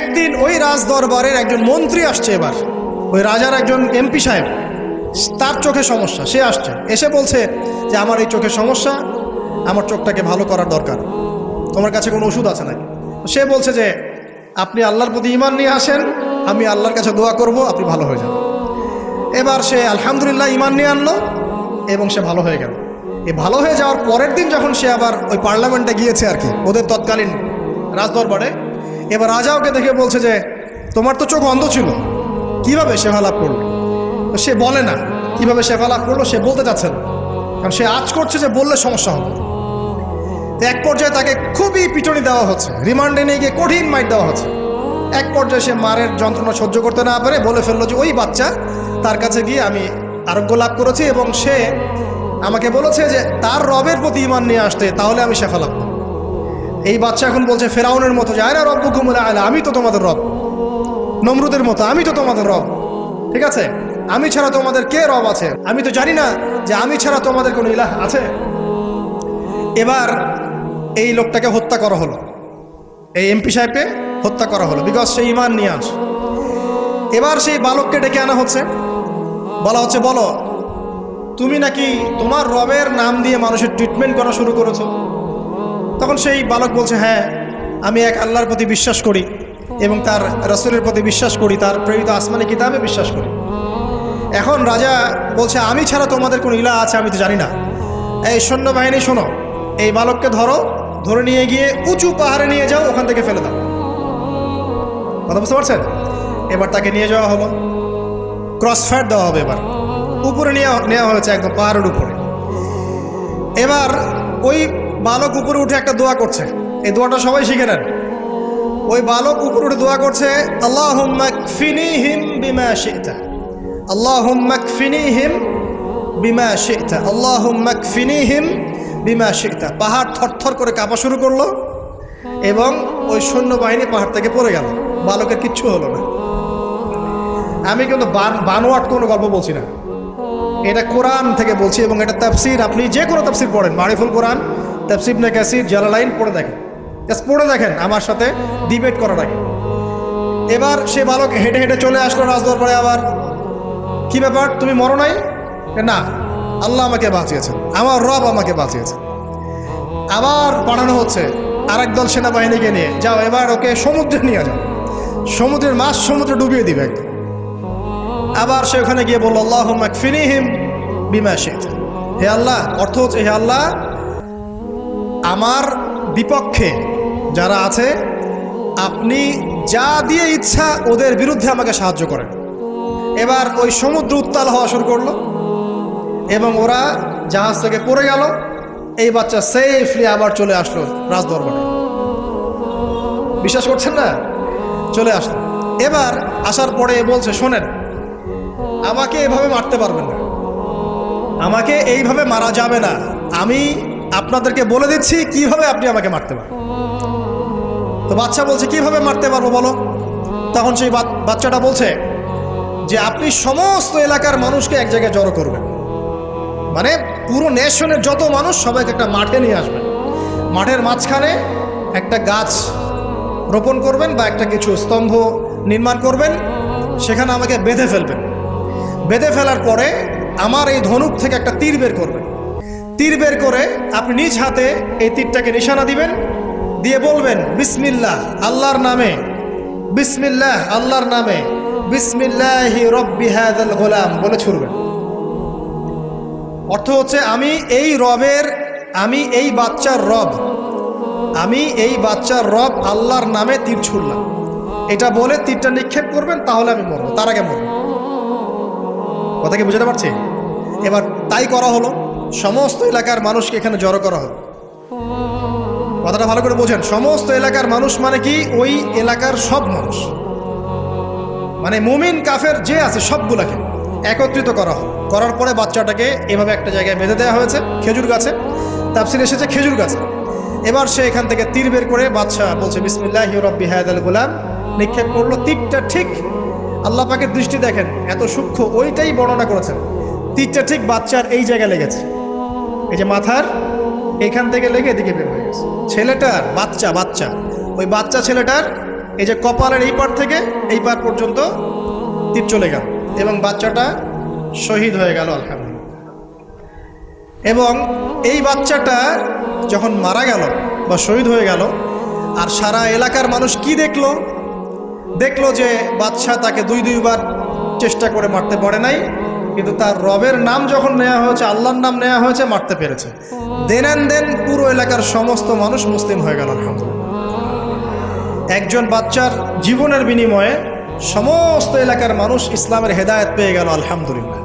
একদিন ওই রাজদরবারের একজন মন্ত্রী আসছে, এবার ওই রাজার একজন এমপি সাহেব, তার চোখে সমস্যা, সে আসছে, এসে বলছে যে আমার এই চোখে সমস্যা, আমার চোখটাকে ভালো করার দরকার, তোমার কাছে কোনো ওষুধ আছে নাকি? সে বলছে যে আপনি আল্লাহর প্রতি ঈমান নিয়ে আসেন, আমি আল্লাহর কাছে দোয়া করব, আপনি ভালো হয়ে যান। এবার সে আলহামদুলিল্লাহ ঈমান নিয়ে আনলো এবং সে ভালো হয়ে গেল। এই ভালো হয়ে যাওয়ার পরের দিন যখন সে আবার ওই পার্লামেন্টে গিয়েছে আর কি, ওদের তৎকালীন রাজদরবারে, এবার রাজা ওকে দেখে বলছে যে তোমার তো চোখ অন্ধ ছিল, কিভাবে শেফা লাভ করলো? সে বলে না কিভাবে শেফা লাভ করলো, সে বলতে চাচ্ছে না, কারণ সে আজ করছে যে বললে সমস্যা হবে। এক পর্যায়ে তাকে খুবই পিটুনি দেওয়া হচ্ছে, রিমান্ডে নিয়ে গিয়ে কঠিন মাইট দেওয়া হচ্ছে। এক পর্যায়ে সে মারের যন্ত্রণা সহ্য করতে না পারে বলে ফেললো যে ওই বাচ্চা, তার কাছে গিয়ে আমি আরোগ্য লাভ করেছি এবং সে আমাকে বলেছে যে তার রবের প্রতি ঈমান নিয়ে আসতে, তাহলে আমি শেফা লাভ করব। এই বাচ্চা এখন বলছে ফেরাউনের মতো যে আয়না রব্বুকুমুল আ'লা, আমি তো তোমাদের রব। নমরুদের মতো আমি তো তোমাদের রব, ঠিক আছে, আমি ছাড়া তোমাদের কে রব আছে? আমি তো জানি না যে আমি ছাড়া তোমাদের কোনো ইলাহ আছে। এবার এই লোকটাকে হত্যা করা হলো, এই এমপি সাহেবকে হত্যা করা হলো, বিকজ সে ঈমান নিয়ে আসে। এবার সেই বালককে ডেকে আনা হচ্ছে, বলা হচ্ছে বলো তুমি নাকি তোমার রবের নাম দিয়ে মানুষের ট্রিটমেন্ট করা শুরু করেছো? তখন সেই বালক বলছে হ্যাঁ, আমি এক আল্লাহর প্রতি বিশ্বাস করি এবং তার রাসূলের প্রতি বিশ্বাস করি, তার প্রেরিত আসমানি কিতাবে বিশ্বাস করি। এখন রাজা বলছে আমি ছাড়া তোমাদের কোনো ইলাহ আছে আমি তো জানি না। এই সৈন্যবাহিনী শোনো, এই বালককে ধরো, ধরে নিয়ে গিয়ে উঁচু পাহাড়ে নিয়ে যাও, ওখান থেকে ফেলে দাও। কথা বুঝতে পারছেন? এবার তাকে নিয়ে যাওয়া হলো, ক্রস ফায়ার দেওয়া হবে, এবার উপরে নেওয়া হয়েছে, একদম পাহাড়ের উপরে। এবার ওই বালক উপরে উঠে একটা দোয়া করছে, এই দোয়াটা সবাই শিখে নেন। ওই বালক উপরে উঠে দোয়া করছে আল্লাহুম্মা কফিনিহিম বিমা শি'তা, আল্লাহুম্মা কফিনিহিম বিমা শি'তা, আল্লাহুম্মা কফিনিহিম বিমা শি'তা। পাহাড় থরথর করে কাঁপা শুরু করলো এবং ওই সৈন্যবাহিনী পাহাড় থেকে পড়ে গেল, বালকের কিচ্ছু হলো না। আমি কিন্তু বানোয়াট কোনো গল্প বলছি না, এটা কোরআন থেকে বলছি এবং এটা তাফসির, আপনি যে কোনো তাফসির পড়েন, মারিফুল কোরআন, তাফসির ইবনে কাসির, জালালাইন পড়ে দেখেন, জাস্ট পড়ে দেখেন, আমার সাথে ডিবেট করার আগে। এবার সে বালক হেঁটে হেঁটে চলে আসলো রাজদরবারে। আবার কি ব্যাপার, তুমি মরো নাই? না, আল্লাহ আমাকে বাঁচিয়েছেন, আমার রব আমাকে বাঁচিয়েছেন। আবার পাঠানো হচ্ছে আরেক দল সেনাবাহিনীকে নিয়ে, যাও এবার ওকে সমুদ্রে নিয়ে যাও, সমুদ্রের মাছ সমুদ্রে ডুবিয়ে দিবে একদম। আবার সে ওখানে গিয়ে বলল আল্লাহুম্মা কফিনিহিম বিমা শি'তা, হে আল্লাহ, অর্থ হচ্ছে হে আল্লাহ, আমার বিপক্ষে যারা আছে আপনি যা দিয়ে ইচ্ছা ওদের বিরুদ্ধে আমাকে সাহায্য করেন। এবার ওই সমুদ্র উত্তাল হওয়া শুরু করলো এবং ওরা জাহাজ থেকে পড়ে গেল। এই বাচ্চা সেফলি আবার চলে আসলো রাজদরবারে, বিশ্বাস করছেন না? চলে আসলো। এবার আসার পরে বলছে শোনেন, আমাকে এভাবে মারতে পারবেন না, আমাকে এইভাবে মারা যাবে না, আমি আপনাদেরকে বলে দিচ্ছি কিভাবে আপনি আমাকে মারতে পারবেন। তো বাচ্চা বলছে কিভাবে মারতে পারবো বলো? তখন সেই বাচ্চাটা বলছে যে আপনি সমস্ত এলাকার মানুষকে এক জায়গায় জড়ো করবেন, মানে পুরো নেশনের যত মানুষ সবাইকে একটা মাঠে নিয়ে আসবেন, মাঠের মাঝখানে একটা গাছ রোপণ করবেন বা একটা কিছু স্তম্ভ নির্মাণ করবেন, সেখানে আমাকে বেঁধে ফেলবেন। বেঁধে ফেলার পরে আমার এই ধনুক থেকে একটা তীর বের করবেন, তীর বের করে আপনি নিজ হাতে এই তীরটাকে নিশানা দিবেন, দিয়ে বলবেন বিসমিল্লাহ আল্লাহর নামে, বিসমিল্লাহ আল্লাহর নামে, বিসমিল্লাহি রব্বি হাযাল গোলাম বলে ছুড়বেন। অর্থ হচ্ছে আমি এই রবের, আমি এই বাচ্চার রব, আমি এই বাচ্চার রব আল্লাহর নামে তীর ছুড়লাম, এটা বলে তীরটা নিক্ষেপ করবেন, তাহলে আমি মরবো, তার আগে মরবো। কথা কি বুঝতে পারছি? এবার তাই করা হলো, সমস্ত এলাকার মানুষকে এখানে জড়ো করা হলো। কথাটা ভালো করে বোঝেন, সমস্ত এলাকার মানুষ মানে কি ওই এলাকার সব মানুষ, মানে মুমিন কাফের যে আছে সবগুলাকে একত্রিত করা হলো। করার পরে বাচ্চাটাকে এভাবে একটা জায়গায় বেঁধে দেওয়া হয়েছে, খেজুর গাছে, তাফসিরে এসেছে খেজুর গাছে। এবার সে এখান থেকে তীর বের করে বাচ্চা বলছে বিসমিল্লাহি রব্বি হাযাল গোলাম, নিক্ষেপ করলো। তীরটা ঠিক, আল্লাহ পাকের দৃষ্টি দেখেন এত সূক্ষ্ম, ওইটাই বর্ণনা করেছেন। তীরটা ঠিক বাচ্চার এই জায়গায় লেগেছে, এই যে মাথার এখান থেকে লেগে এদিকে বের হয়ে গেছে। ছেলেটার বাচ্চা ওই বাচ্চা ছেলেটার এই যে কপালের এই পার থেকে এই পার পর্যন্ত তীর চলে গেল এবং বাচ্চাটা শহীদ হয়ে গেল আলহামদুলিল্লাহ। এবং এই বাচ্চাটা যখন মারা গেল বা শহীদ হয়ে গেল, আর সারা এলাকার মানুষ কি দেখলো যে বাদশা তাকে দুইবার চেষ্টা করে মারতে পারে নাই, কিন্তু তার রবের নাম যখন নেওয়া হয়েছে, আল্লাহর নাম নেওয়া হয়েছে, মারতে পেরেছে। দেন পুরো এলাকার সমস্ত মানুষ মুসলিম হয়ে গেল আলহামদুলিল্লাহ। একজন বাচ্চার জীবনের বিনিময়ে সমস্ত এলাকার মানুষ ইসলামের হেদায়েত পেয়ে গেল আলহামদুলিল্লাহ।